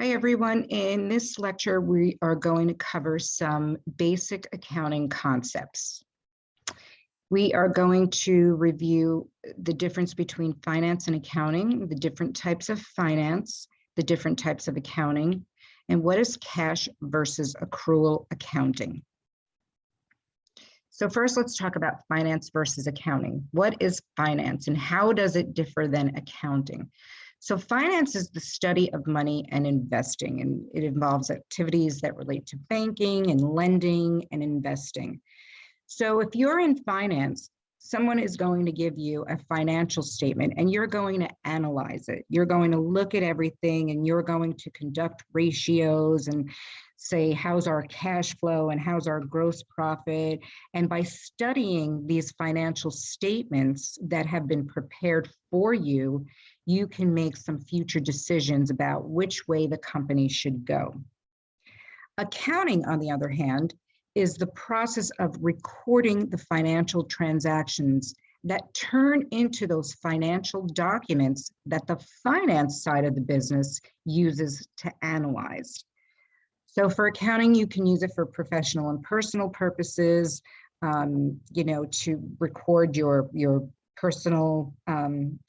Hi, everyone. In this lecture, we are going to cover some basic accounting concepts. We are going to review the difference between finance and accounting, the different types of finance, the different types of accounting, and what is cash versus accrual accounting. So first, let's talk about finance versus accounting. What is finance and how does it differ than accounting? So finance is the study of money and investing, and it involves activities that relate to banking and lending and investing. So if you're in finance, someone is going to give you a financial statement and you're going to analyze it. You're going to look at everything and you're going to conduct ratios and say, how's our cash flow and how's our gross profit? And by studying these financial statements that have been prepared for you, you can make some future decisions about which way the company should go. Accounting, on the other hand, is the process of recording the financial transactions that turn into those financial documents that the finance side of the business uses to analyze. So for accounting, you can use it for professional and personal purposes, to record your personal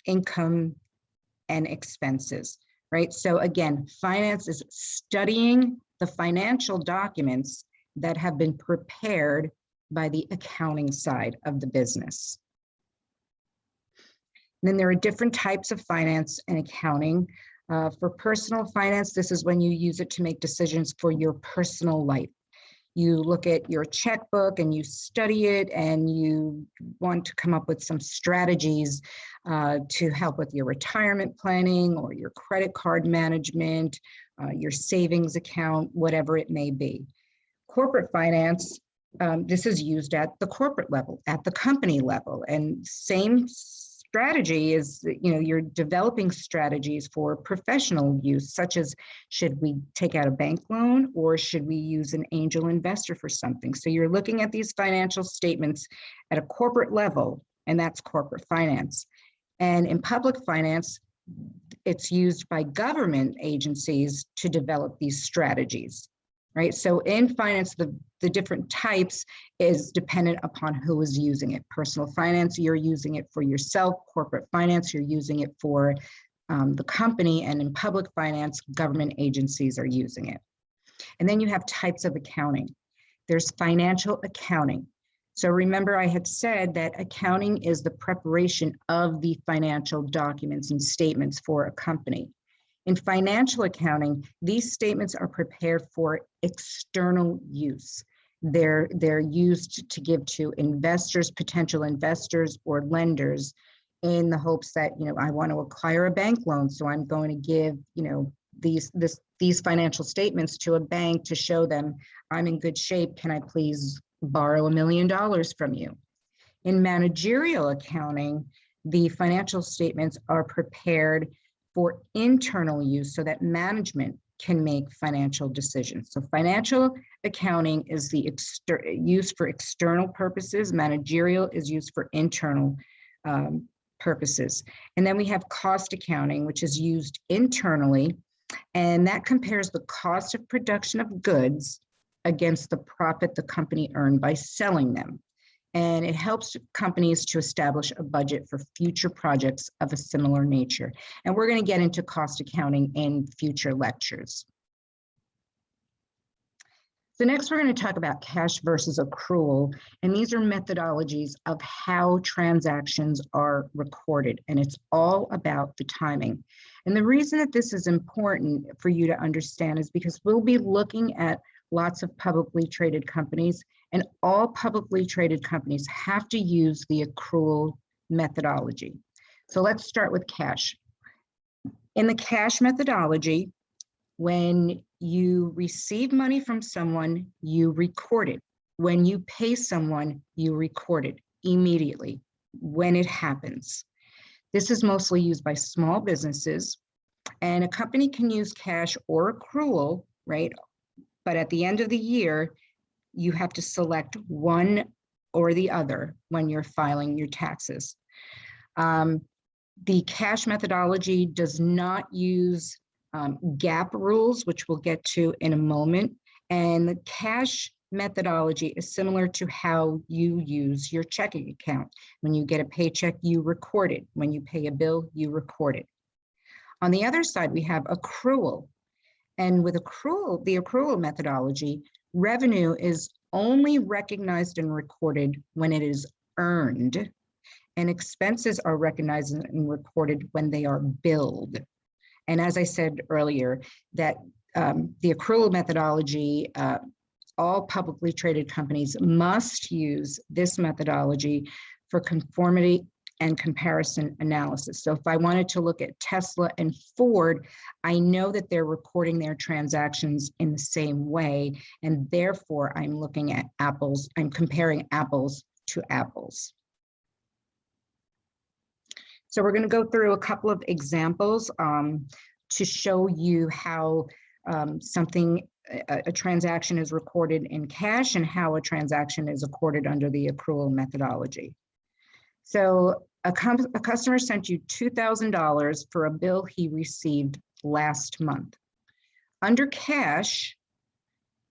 income and expenses, right? So again, finance is studying the financial documents that have been prepared by the accounting side of the business. And then there are different types of finance and accounting. For personal finance, this is when you use it to make decisions for your personal life. You look at your checkbook and you study it and you want to come up with some strategies to help with your retirement planning or your credit card management, your savings account, whatever it may be. Corporate finance, this is used at the corporate level, at the company level, and same strategy is, you're developing strategies for professional use, such as should we take out a bank loan or should we use an angel investor for something? So you're looking at these financial statements at a corporate level, and that's corporate finance. And in public finance, it's used by government agencies to develop these strategies. Right. So in finance, the different types is dependent upon who is using it. Personal finance, you're using it for yourself. Corporate finance, you're using it for the company. And in public finance, government agencies are using it. And then you have types of accounting. There's financial accounting. So remember, I had said that accounting is the preparation of the financial documents and statements for a company. In financial accounting, these statements are prepared for external use. They're used to give to investors, potential investors, or lenders in the hopes that, I want to acquire a bank loan. So I'm going to give, these financial statements to a bank to show them I'm in good shape. Can I please borrow $1 million from you? In managerial accounting, the financial statements are prepared for internal use so that management can make financial decisions. So financial accounting is the used for external purposes. Managerial is used for internal purposes. And then we have cost accounting, which is used internally, and that compares the cost of production of goods against the profit the company earned by selling them. And it helps companies to establish a budget for future projects of a similar nature. And we're going to get into cost accounting in future lectures. So next, we're going to talk about cash versus accrual. And these are methodologies of how transactions are recorded. And it's all about the timing. And the reason that this is important for you to understand is because we'll be looking at lots of publicly traded companies, and all publicly traded companies have to use the accrual methodology. So let's start with cash. In the cash methodology, when you receive money from someone, you record it. When you pay someone, you record it immediately when it happens. This is mostly used by small businesses, and a company can use cash or accrual, right? But at the end of the year, you have to select one or the other when you're filing your taxes. The cash methodology does not use GAAP rules, which we'll get to in a moment. And the cash methodology is similar to how you use your checking account. When you get a paycheck, you record it. When you pay a bill, you record it. On the other side, we have accrual. And with accrual, the accrual methodology, revenue is only recognized and recorded when it is earned, and expenses are recognized and recorded when they are billed. And as I said earlier, that the accrual methodology, all publicly traded companies must use this methodology for conformity and comparison analysis. So if I wanted to look at Tesla and Ford, I know that they're recording their transactions in the same way, and therefore I'm looking at apples, I'm comparing apples to apples. So we're going to go through a couple of examples to show you how a transaction is recorded in cash and how a transaction is recorded under the accrual methodology. So a customer sent you $2,000 for a bill he received last month. Under cash,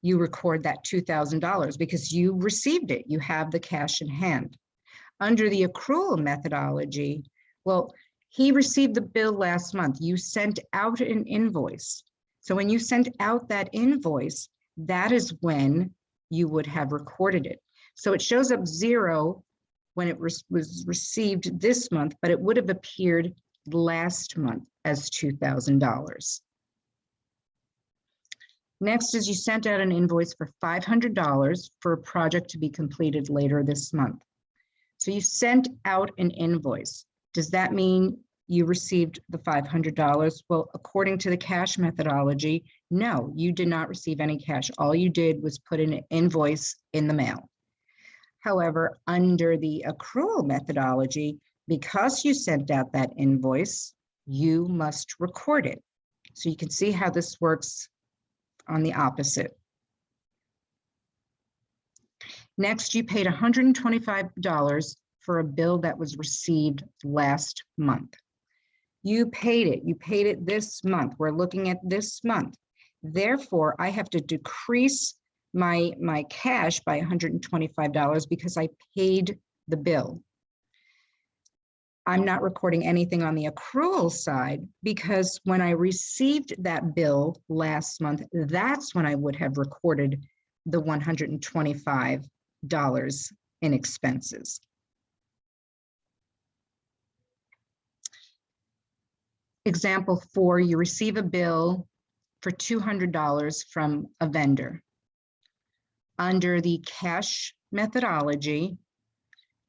you record that $2,000 because you received it. You have the cash in hand. Under the accrual methodology, well, he received the bill last month. You sent out an invoice. So when you sent out that invoice, that is when you would have recorded it. So it shows up 0 when it was received this month, but it would have appeared last month as $2,000. Next is you sent out an invoice for $500 for a project to be completed later this month. So you sent out an invoice. Does that mean you received the $500? Well, according to the cash methodology, no, you did not receive any cash. All you did was put an invoice in the mail. However, under the accrual methodology, because you sent out that invoice, you must record it. So you can see how this works on the opposite. Next, you paid $125 for a bill that was received last month. You paid it this month. We're looking at this month. Therefore, I have to decrease my cash by $125 because I paid the bill. I'm not recording anything on the accrual side because when I received that bill last month, that's when I would have recorded the $125 in expenses. Example 4, you receive a bill for $200 from a vendor. Under the cash methodology,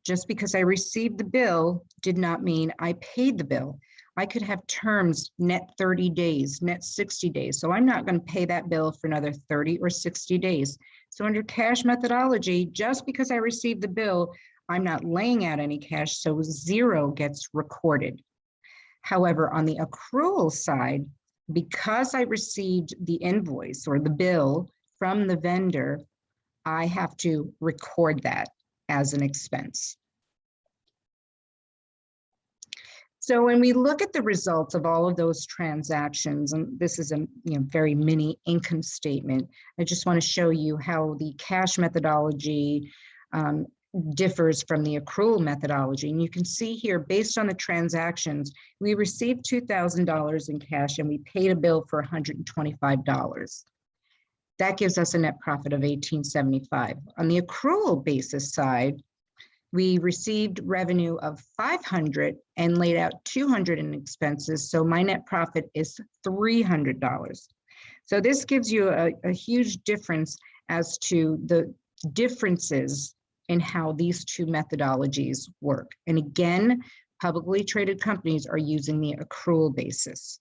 just because I received the bill did not mean I paid the bill. I could have terms net 30 days, net 60 days. So I'm not going to pay that bill for another 30 or 60 days. So under cash methodology, just because I received the bill, I'm not laying out any cash, so 0 gets recorded. However, on the accrual side, because I received the invoice or the bill from the vendor, I have to record that as an expense. So when we look at the results of all of those transactions, and this is a very mini income statement, I just want to show you how the cash methodology differs from the accrual methodology. And you can see here, based on the transactions, we received $2,000 in cash and we paid a bill for $125. That gives us a net profit of $1,875. On the accrual basis side, we received revenue of $500 and laid out $200 in expenses. So my net profit is $300. So this gives you a huge difference as to the differences in how these two methodologies work. And again, publicly traded companies are using the accrual basis.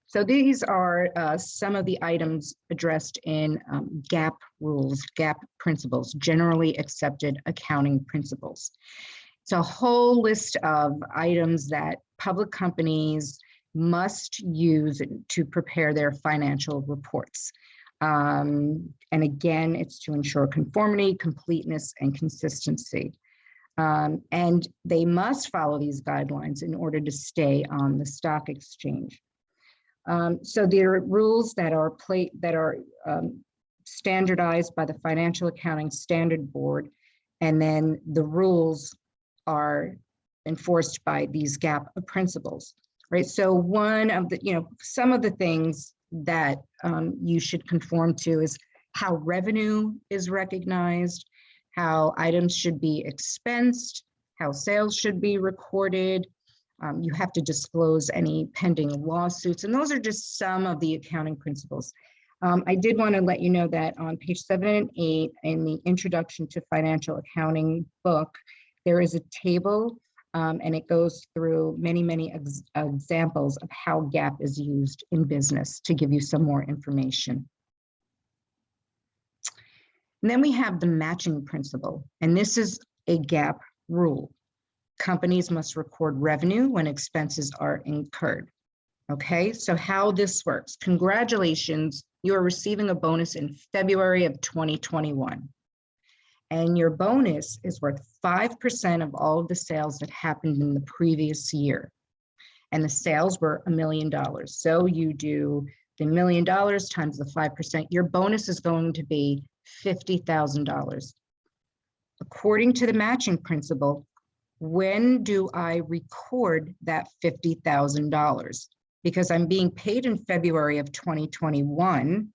So these are some of the items addressed in GAAP rules, GAAP principles, generally accepted accounting principles. It's a whole list of items that public companies must use to prepare their financial reports. And again, it's to ensure conformity, completeness, and consistency. And they must follow these guidelines in order to stay on the stock exchange. So there are rules that are standardized by the Financial Accounting Standard Board, and then the rules are enforced by these GAAP principles, right? So one of the, some of the things that you should conform to is how revenue is recognized, how items should be expensed, how sales should be recorded. You have to disclose any pending lawsuits, and those are just some of the accounting principles. I did want to let you know that on page 7 and 8 in the Introduction to Financial Accounting book, there is a table and it goes through many examples of how GAAP is used in business to give you some more information. And then we have the matching principle, and this is a GAAP rule. Companies must record revenue when expenses are incurred. Okay, so how this works. Congratulations, you are receiving a bonus in February of 2021. And your bonus is worth 5% of all of the sales that happened in the previous year. And the sales were $1 million. So you do the $1 million times the 5%, your bonus is going to be $50,000. According to the matching principle, when do I record that $50,000? Because I'm being paid in February of 2021,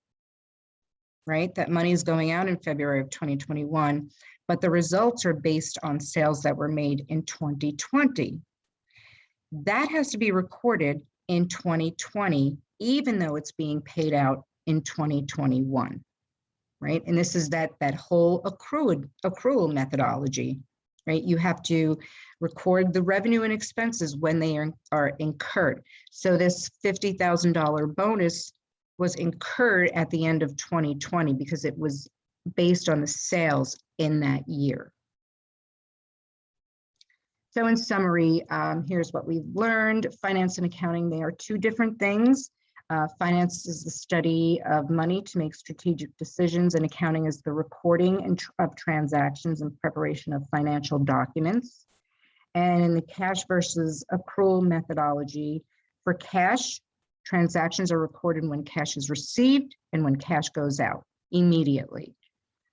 right? That money is going out in February of 2021, but the results are based on sales that were made in 2020. That has to be recorded in 2020, even though it's being paid out in 2021, right? And this is that whole accrual methodology, right? You have to record the revenue and expenses when they are incurred. So this $50,000 bonus was incurred at the end of 2020 because it was based on the sales in that year. So in summary, here's what we've learned. Finance and accounting, they are two different things. Finance is the study of money to make strategic decisions, and accounting is the recording of transactions and preparation of financial documents. And in the cash versus accrual methodology, for cash, transactions are recorded when cash is received and when cash goes out immediately.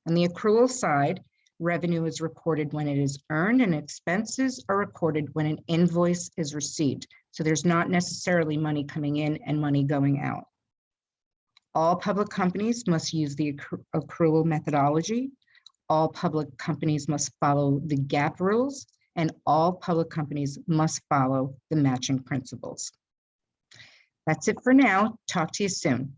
On the accrual side, revenue is recorded when it is earned and expenses are recorded when an invoice is received. So there's not necessarily money coming in and money going out. All public companies must use the accrual methodology. All public companies must follow the GAAP rules, and all public companies must follow the matching principles. That's it for now. Talk to you soon.